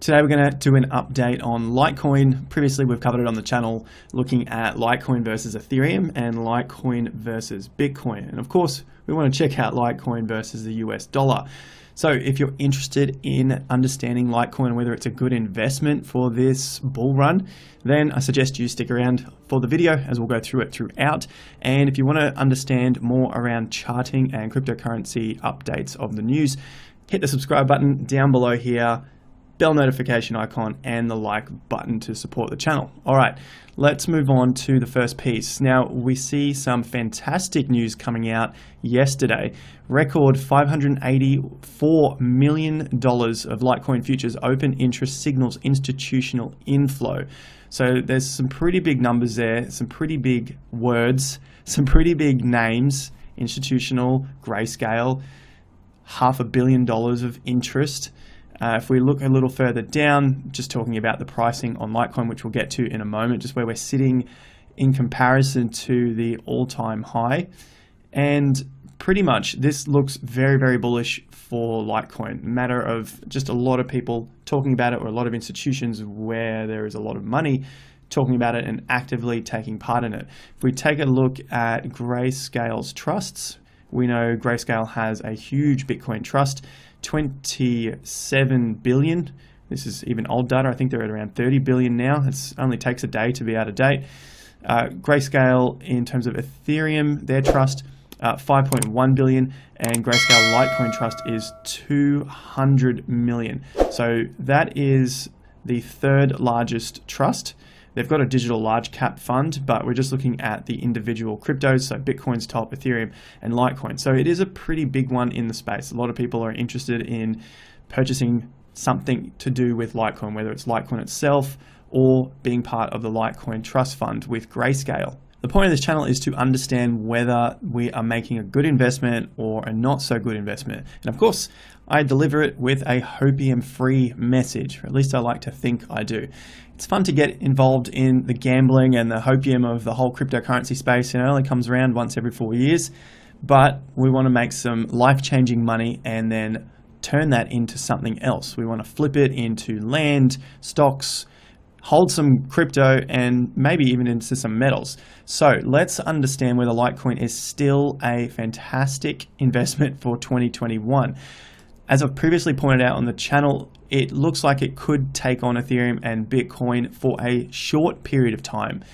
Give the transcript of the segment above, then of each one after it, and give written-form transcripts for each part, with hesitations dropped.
Today we're going to do an update on Litecoin. Previously we've covered it on the channel looking at Litecoin versus Ethereum and Litecoin versus Bitcoin. And of course we want to check out Litecoin versus the US dollar. So if you're interested in understanding Litecoin, whether it's a good investment for this bull run, then I suggest you stick around for the video as we'll go through it throughout. And if you want to understand more around charting and cryptocurrency updates of the news, hit the subscribe button down below here, bell notification icon, and the like button to support the channel. All right, let's move on to the first piece. Now, we see some fantastic news coming out yesterday. Record $584 million of Litecoin futures open interest signals institutional inflow. So there's some pretty big numbers there, some pretty big words, some pretty big names: institutional, Grayscale, $500 million of interest. If we look a little further down, just talking about the pricing on Litecoin, which we'll get to in a moment, just where we're sitting in comparison to the all-time high. And pretty much this looks very, very bullish for Litecoin. Matter of just a lot of people talking about it, or a lot of institutions where there is a lot of money talking about it and actively taking part in it. If we take a look at Grayscale's trusts, we know Grayscale has a huge Bitcoin trust, 27 billion. This is even old data. I think they're at around 30 billion now. It only takes a day to be out of date. Grayscale, in terms of Ethereum, their trust, 5.1 billion, and Grayscale Litecoin trust is 200 million. So that is the third largest trust. They've got a digital large cap fund, but we're just looking at the individual cryptos, so Bitcoin's top, Ethereum, and Litecoin. So it is a pretty big one in the space. A lot of people are interested in purchasing something to do with Litecoin, whether it's Litecoin itself or being part of the Litecoin trust fund with Grayscale. The point of this channel is to understand whether we are making a good investment or a not so good investment. And of course, I deliver it with a hopium-free message, or at least I like to think I do. It's fun to get involved in the gambling and the hopium of the whole cryptocurrency space. It only comes around once every 4 years, but we want to make some life-changing money and then turn that into something else. We want to flip it into land, stocks, hold some crypto, and maybe even into some metals. So let's understand whether Litecoin is still a fantastic investment for 2021. As I've previously pointed out on the channel, it looks like it could take on Ethereum and Bitcoin for a short period of time.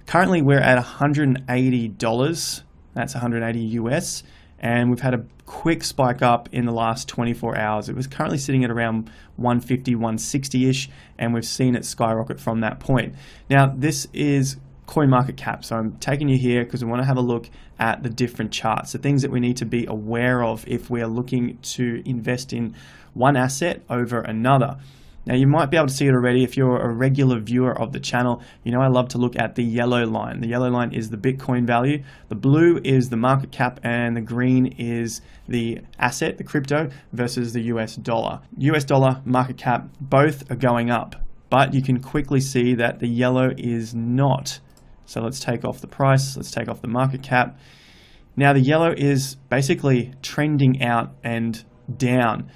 Currently, we're at $180. That's 180 US. And we've had a quick spike up in the last 24 hours. It was currently sitting at around 150, 160-ish, and we've seen it skyrocket from that point. Now, this is CoinMarketCap, so I'm taking you here because we want to have a look at the different charts, the things that we need to be aware of if we are looking to invest in one asset over another. Now, you might be able to see it already if you're a regular viewer of the channel. You know I love to look at the yellow line. The yellow line is the Bitcoin value, the blue is the market cap, and the green is the asset, the crypto, versus the US dollar. US dollar, market cap, both are going up, but you can quickly see that the yellow is not. So let's take off the price, let's take off the market cap. Now the yellow is basically trending out and down.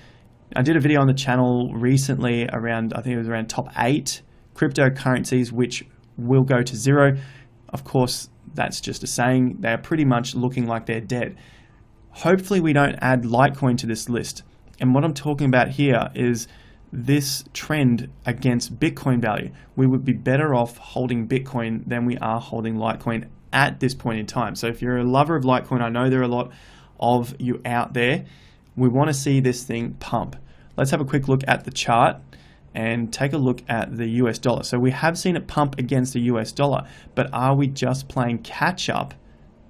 I did a video on the channel recently around, I think it was around top 8 cryptocurrencies which will go to zero. Of course, that's just a saying. They're pretty much looking like they're dead. Hopefully we don't add Litecoin to this list. And what I'm talking about here is this trend against Bitcoin value. We would be better off holding Bitcoin than we are holding Litecoin at this point in time. So if you're a lover of Litecoin, I know there are a lot of you out there. We want to see this thing pump. Let's have a quick look at the chart and take a look at the US dollar. So we have seen it pump against the US dollar, but are we just playing catch up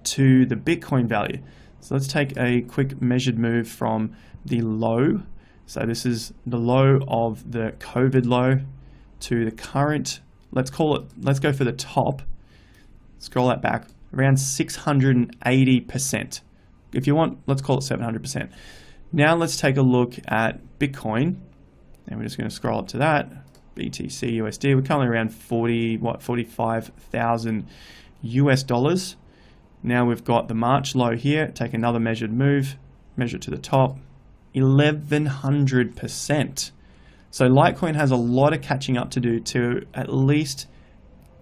to the Bitcoin value? So let's take a quick measured move from the low. So this is the low of the COVID low to the current, let's go for the top. Scroll that back, around 680%. If you want, let's call it 700%. Now let's take a look at Bitcoin, and we're just going to scroll up to that. BTC USD, we're currently around 45,000 US dollars. Now we've got the March low here. Take another measured move, measure to the top, 1100%. So Litecoin has a lot of catching up to do to at least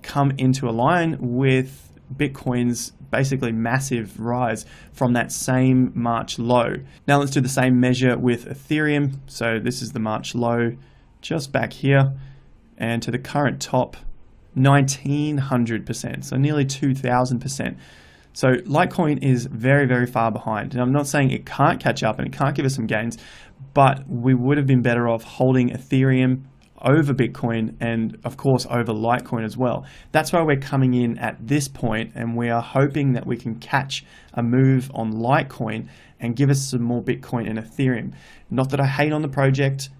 come into a line with Bitcoin's basically massive rise from that same March low. Now let's do the same measure with Ethereum. So this is the March low just back here, and to the current top, 1900%, so nearly 2000%. So Litecoin is very, very far behind. And I'm not saying it can't catch up and it can't give us some gains, but we would have been better off holding Ethereum over Bitcoin and of course over Litecoin as well. That's why we're coming in at this point, and we are hoping that we can catch a move on Litecoin and give us some more Bitcoin and Ethereum. Not that I hate on the project,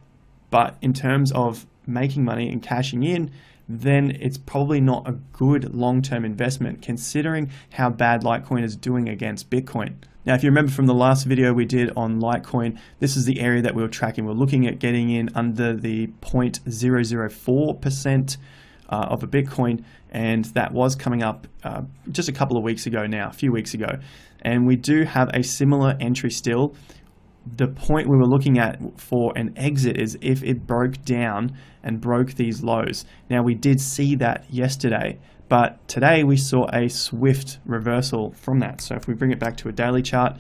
but in terms of making money and cashing in, then it's probably not a good long-term investment considering how bad Litecoin is doing against Bitcoin. Now, if you remember from the last video we did on Litecoin, this is the area that we were tracking. We're looking at getting in under the 0.004% of a Bitcoin, and that was coming up just a couple of weeks ago now, a few weeks ago. And we do have a similar entry still. The point we were looking at for an exit is if it broke down and broke these lows. Now, we did see that yesterday, but today we saw a swift reversal from that. So if we bring it back to a daily chart,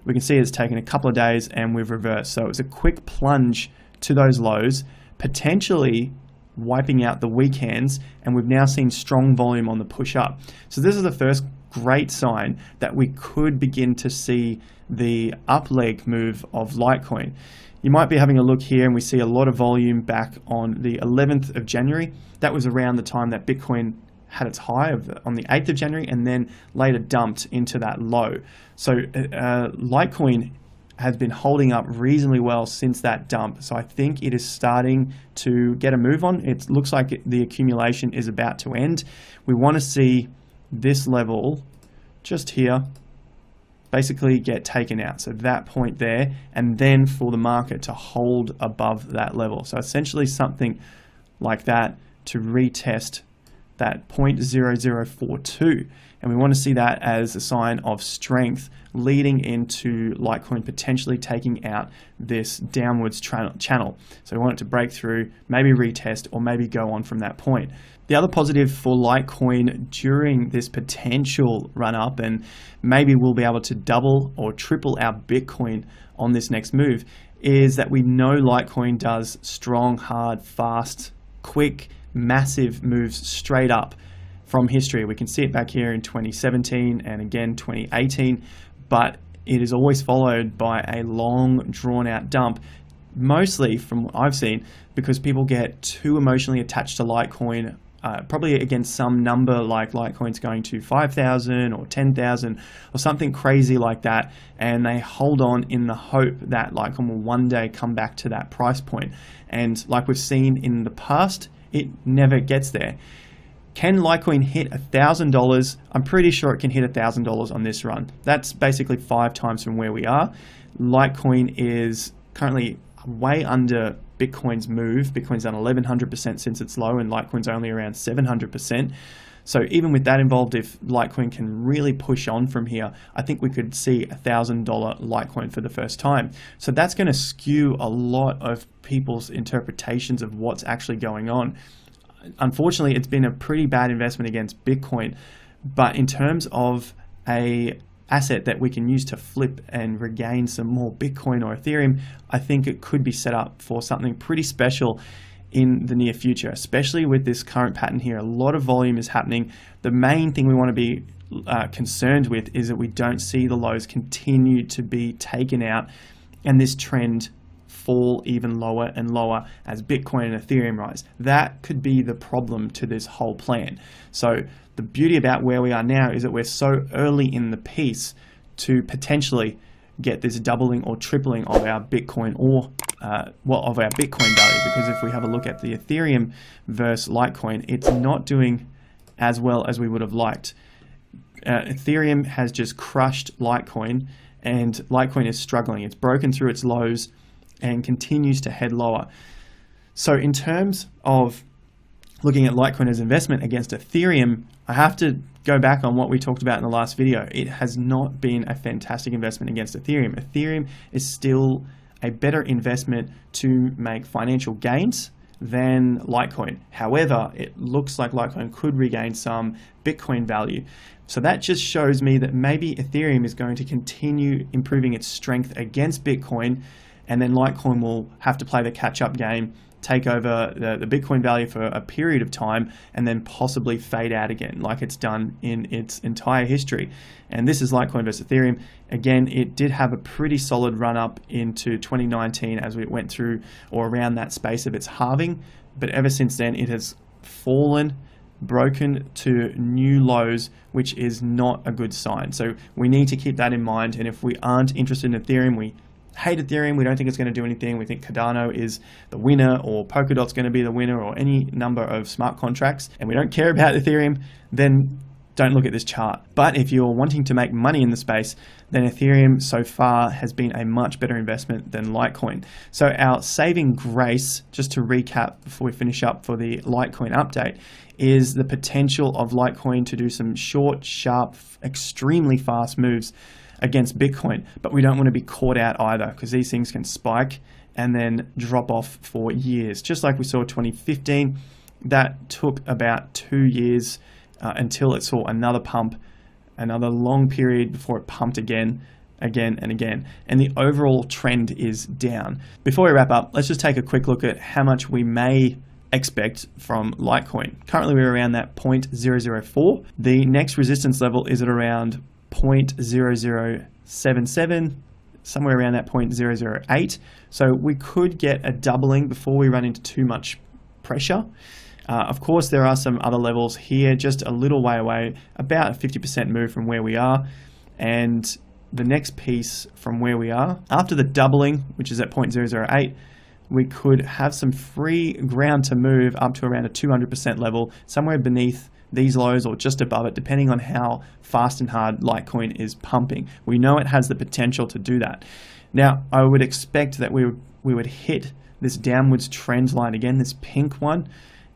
we can see it's taken a couple of days and we've reversed. So it was a quick plunge to those lows, potentially wiping out the weekends, and we've now seen strong volume on the push up. So this is the first great sign that we could begin to see the up leg move of Litecoin. You might be having a look here and we see a lot of volume back on the 11th of January. That was around the time that Bitcoin had its high on the 8th of January and then later dumped into that low. So Litecoin has been holding up reasonably well since that dump. So I think it is starting to get a move on. It looks like the accumulation is about to end. We want to see this level just here basically get taken out, so that point there, and then for the market to hold above that level. So essentially something like that to retest that 0.0042, and we want to see that as a sign of strength leading into Litecoin potentially taking out this downwards channel. So we want it to break through, maybe retest, or maybe go on from that point. The other positive for Litecoin during this potential run up, and maybe we'll be able to double or triple our Bitcoin on this next move, is that we know Litecoin does strong, hard, fast, quick, massive moves straight up from history. We can see it back here in 2017 and again 2018, but it is always followed by a long, drawn out dump, mostly from what I've seen because people get too emotionally attached to Litecoin, probably against some number like Litecoin's going to 5,000 or 10,000 or something crazy like that, and they hold on in the hope that Litecoin will one day come back to that price point. And like we've seen in the past, it never gets there. Can Litecoin hit $1,000? I'm pretty sure it can hit $1,000 on this run. That's basically 5 times from where we are. Litecoin is currently way under Bitcoin's move. Bitcoin's done 1100% since its low, and Litecoin's only around 700%. So even with that involved, if Litecoin can really push on from here, I think we could see $1,000 Litecoin for the first time. So that's going to skew a lot of people's interpretations of what's actually going on. Unfortunately, it's been a pretty bad investment against Bitcoin, but in terms of a asset that we can use to flip and regain some more Bitcoin or Ethereum, I think it could be set up for something pretty special in the near future, especially with this current pattern here. A lot of volume is happening. The main thing we want to be concerned with is that we don't see the lows continue to be taken out and this trend fall even lower and lower as Bitcoin and Ethereum rise. That could be the problem to this whole plan. So the beauty about where we are now is that we're so early in the piece to potentially get this doubling or tripling of our Bitcoin or of our Bitcoin value, because if we have a look at the Ethereum versus Litecoin, it's not doing as well as we would have liked. Ethereum has just crushed Litecoin, and Litecoin is struggling. It's broken through its lows and continues to head lower. So in terms of looking at Litecoin as investment against Ethereum, I have to go back on what we talked about in the last video. It has not been a fantastic investment against Ethereum. Ethereum is still a better investment to make financial gains than Litecoin. However, it looks like Litecoin could regain some Bitcoin value. So that just shows me that maybe Ethereum is going to continue improving its strength against Bitcoin, and then Litecoin will have to play the catch-up game, take over the Bitcoin value for a period of time, and then possibly fade out again like it's done in its entire history. And this is Litecoin versus Ethereum. Again, it did have a pretty solid run up into 2019 as we went through or around that space of its halving, but ever since then it has fallen, broken to new lows, which is not a good sign. So we need to keep that in mind. And if we aren't interested in Ethereum, we hate Ethereum, we don't think it's going to do anything, we think Cardano is the winner, or Polkadot's going to be the winner, or any number of smart contracts, and we don't care about Ethereum, then don't look at this chart. But if you're wanting to make money in the space, then Ethereum so far has been a much better investment than Litecoin. So our saving grace, just to recap before we finish up for the Litecoin update, is the potential of Litecoin to do some short, sharp, extremely fast moves against Bitcoin. But we don't want to be caught out either, because these things can spike and then drop off for years. Just like we saw 2015, that took about 2 years until it saw another pump, another long period before it pumped again and again. And the overall trend is down. Before we wrap up, let's just take a quick look at how much we may expect from Litecoin. Currently we're around that 0.004. The next resistance level is at around 0.0077, somewhere around that 0.008. So we could get a doubling before we run into too much pressure. Of course, there are some other levels here, just a little way away, about a 50% move from where we are. And the next piece from where we are, after the doubling, which is at 0.008, we could have some free ground to move up to around a 200% level, somewhere beneath these lows or just above it, depending on how fast and hard Litecoin is pumping. We know it has the potential to do that. Now, I would expect that we would hit this downwards trend line again, this pink one,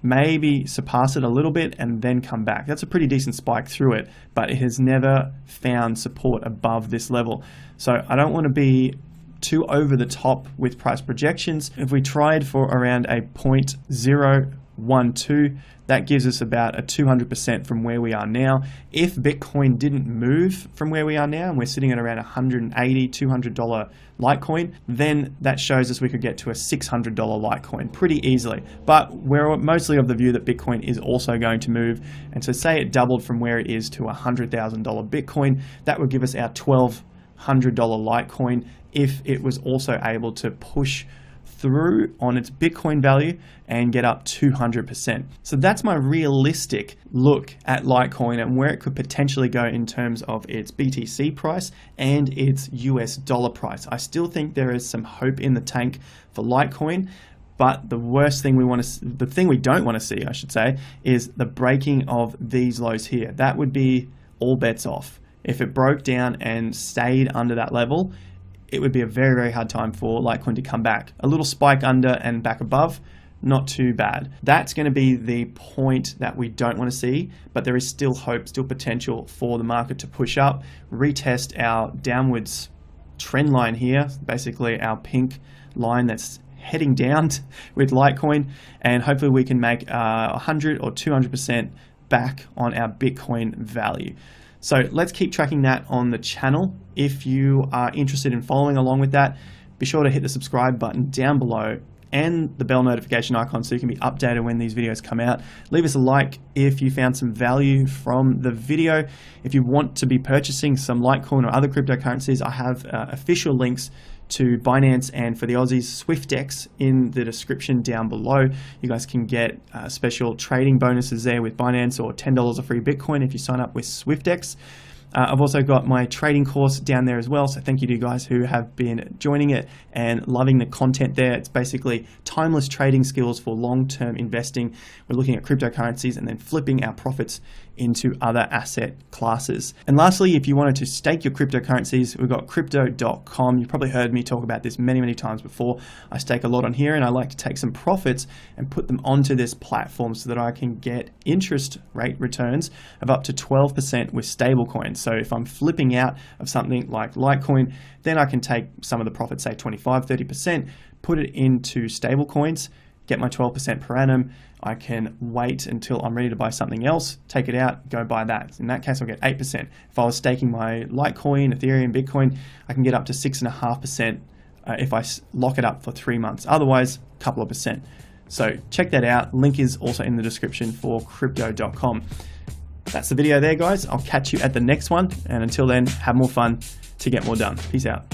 maybe surpass it a little bit and then come back. That's a pretty decent spike through it, but it has never found support above this level. So I don't want to be too over the top with price projections. If we tried for around a 0.012, that gives us about a 200% from where we are now. If Bitcoin didn't move from where we are now, and we're sitting at around $180, $200 Litecoin, then that shows us we could get to a $600 Litecoin pretty easily. But we're mostly of the view that Bitcoin is also going to move. And so say it doubled from where it is to $100,000 Bitcoin, that would give us our $1,200 Litecoin if it was also able to push through on its Bitcoin value and get up 200%. So that's my realistic look at Litecoin and where it could potentially go in terms of its BTC price and its US dollar price. I still think there is some hope in the tank for Litecoin, but the thing we don't want to see, I should say, is the breaking of these lows here. That would be all bets off. If it broke down and stayed under that level, it would be a very, very hard time for Litecoin to come back. A little spike under and back above, not too bad. That's going to be the point that we don't want to see, but there is still hope, still potential for the market to push up, retest our downwards trend line here, basically our pink line that's heading down with Litecoin, and hopefully we can make 100 or 200% back on our Bitcoin value. So let's keep tracking that on the channel. If you are interested in following along with that, be sure to hit the subscribe button down below and the bell notification icon so you can be updated when these videos come out. Leave us a like if you found some value from the video. If you want to be purchasing some Litecoin or other cryptocurrencies, I have official links to Binance and for the Aussies SwiftX in the description down below. You guys can get special trading bonuses there with Binance, or $10 of free Bitcoin if you sign up with SwiftX. I've also got my trading course down there as well, so thank you to you guys who have been joining it and loving the content there. It's basically timeless trading skills for long-term investing. We're looking at cryptocurrencies and then flipping our profits into other asset classes. And lastly, if you wanted to stake your cryptocurrencies, we've got crypto.com. You've probably heard me talk about this many, many times before. I stake a lot on here, and I like to take some profits and put them onto this platform so that I can get interest rate returns of up to 12% with stablecoins. So if I'm flipping out of something like Litecoin, then I can take some of the profit, say 25-30%, put it into stable coins, get my 12% per annum. I can wait until I'm ready to buy something else, take it out, go buy that. In that case, I'll get 8%. If I was staking my Litecoin, Ethereum, Bitcoin, I can get up to 6.5% if I lock it up for 3 months. Otherwise, a couple of percent. So check that out. Link is also in the description for crypto.com. That's the video there, guys. I'll catch you at the next one. And until then, have more fun to get more done. Peace out.